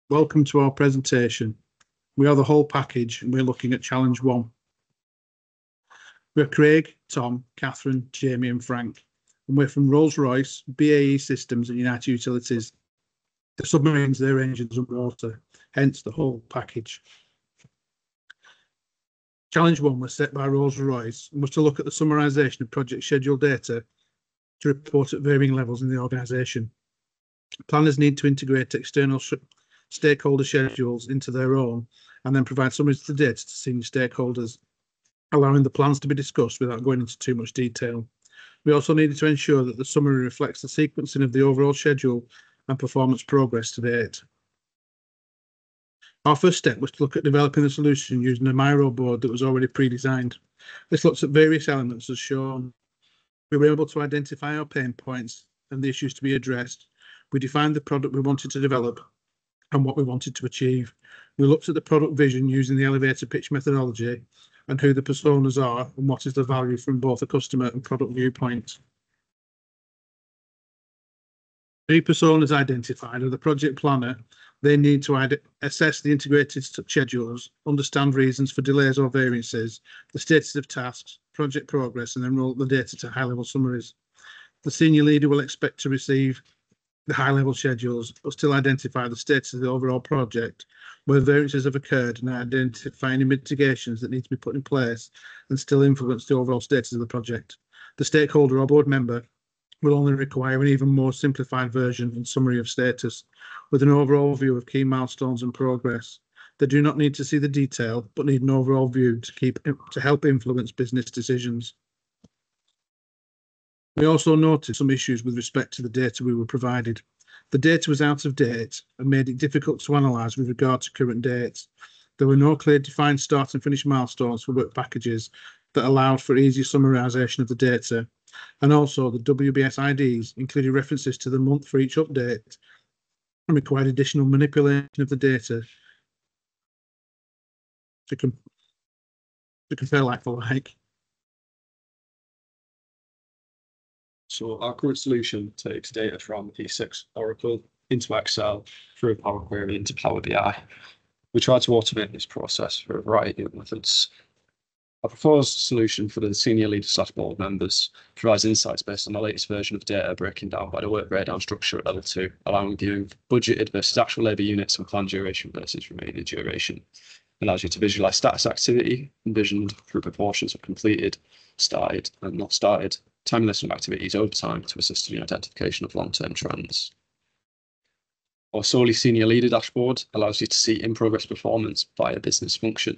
Welcome to our presentation. We are the whole package and we're looking at challenge 1. We're Craig, Tom, Catherine, Jamie and Frank, and we're from Rolls-Royce, BAE Systems and United Utilities. The submarines, their engines and water, hence the whole package. Challenge 1 was set by Rolls-Royce and was to look at the summarisation of project schedule data to report at varying levels in the organisation. Planners need to integrate external stakeholder schedules into their own and then provide summaries of the data to senior stakeholders, allowing the plans to be discussed without going into too much detail. We also needed to ensure that the summary reflects the sequencing of the overall schedule and performance progress to date. Our first step was to look at developing the solution using a Miro board that was already pre-designed. This looks at various elements as shown. We were able to identify our pain points and the issues to be addressed. We defined the product we wanted to develop and what we wanted to achieve. We looked at the product vision using the elevator pitch methodology and who the personas are and what is the value from both a customer and product viewpoint. 3 personas identified are the project planner. They need to assess the integrated schedules, understand reasons for delays or variances, the status of tasks, project progress, and then roll the data to high-level summaries. The senior leader will expect to receive the high-level schedules, but still identify the status of the overall project, where variances have occurred, and identify any mitigations that need to be put in place and still influence the overall status of the project. The stakeholder or board member will only require an even more simplified version and summary of status, with an overall view of key milestones and progress. They do not need to see the detail, but need an overall view to help influence business decisions. We also noted some issues with respect to the data we were provided. The data was out of date and made it difficult to analyse with regard to current dates. There were no clear defined start and finish milestones for work packages that allowed for easy summarisation of the data. And also the WBS IDs included references to the month for each update and required additional manipulation of the data to compare like for like. So our current solution takes data from E6 Oracle into Excel through Power Query into Power BI. We try to automate this process for a variety of methods. Our proposed solution for the senior leader/board members provides insights based on the latest version of data broken down by the work breakdown structure at level 2, allowing viewing of budgeted versus actual labour units and planned duration versus remaining duration. It allows you to visualise status activity envisioned through proportions of completed, started and not started, time list of activities over time to assist in the identification of long-term trends. Our solely senior leader dashboard allows you to see in-progress performance via business function.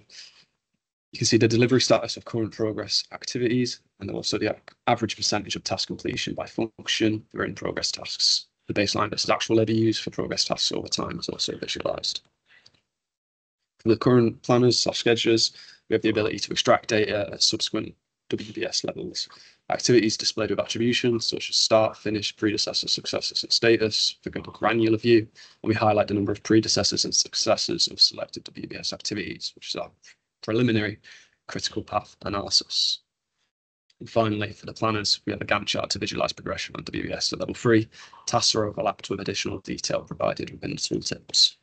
You can see the delivery status of current progress activities and also the average percentage of task completion by function for in-progress tasks. The baseline versus actual labour used for progress tasks over time is also visualised. For the current planners/schedulers, we have the ability to extract data at subsequent WBS levels. Activities displayed with attributions such as start, finish, predecessor, successors, and status for a granular view. And we highlight the number of predecessors and successors of selected WBS activities, which is our preliminary critical path analysis. And finally, for the planners, we have a Gantt chart to visualize progression on WBS at level 3. Tasks are overlapped with additional detail provided within the tooltips.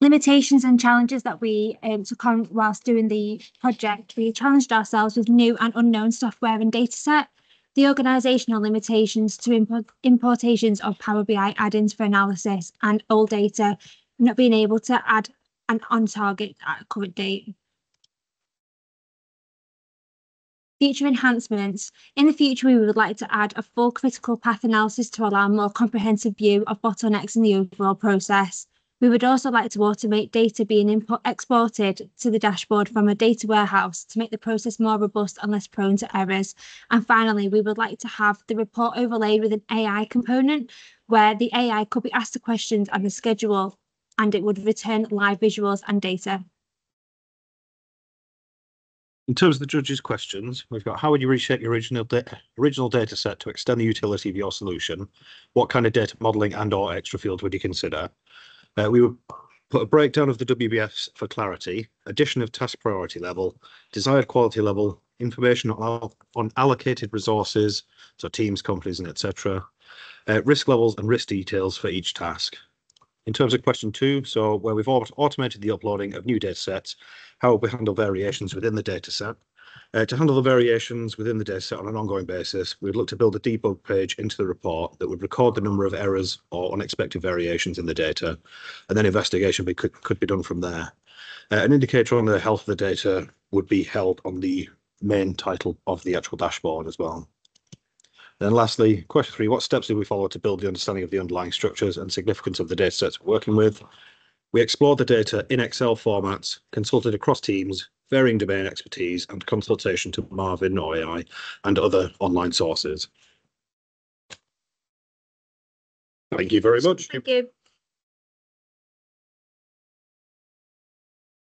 Limitations and challenges that we took on whilst doing the project. We challenged ourselves with new and unknown software and data set, the organisational limitations to importations of Power BI add-ins for analysis, and old data not being able to add and on target at a current date. Future enhancements. In the future, we would like to add a full critical path analysis to allow a more comprehensive view of bottlenecks in the overall process. We would also like to automate data being exported to the dashboard from a data warehouse to make the process more robust and less prone to errors. And finally, we would like to have the report overlaid with an AI component where the AI could be asked the questions and the schedule, and it would return live visuals and data. In terms of the judges' questions, we've got how would you reshape your original data set to extend the utility of your solution? What kind of data modelling and/or extra fields would you consider? We would put a breakdown of the WBS for clarity, addition of task priority level, desired quality level, information on allocated resources, so teams, companies, and etc., risk levels and risk details for each task. In terms of question 2, so where we've automated the uploading of new data sets, how will we handle variations within the data set? To handle the variations within the data set on an ongoing basis, we'd look to build a debug page into the report that would record the number of errors or unexpected variations in the data, and then investigation could be done from there. An indicator on the health of the data would be held on the main title of the actual dashboard as well. Then lastly, question 3, what steps did we follow to build the understanding of the underlying structures and significance of the data sets we're working with? We explored the data in Excel formats, consulted across teams, varying domain expertise, and consultation to Marvin or AI and other online sources. Thank you very much. Thank you.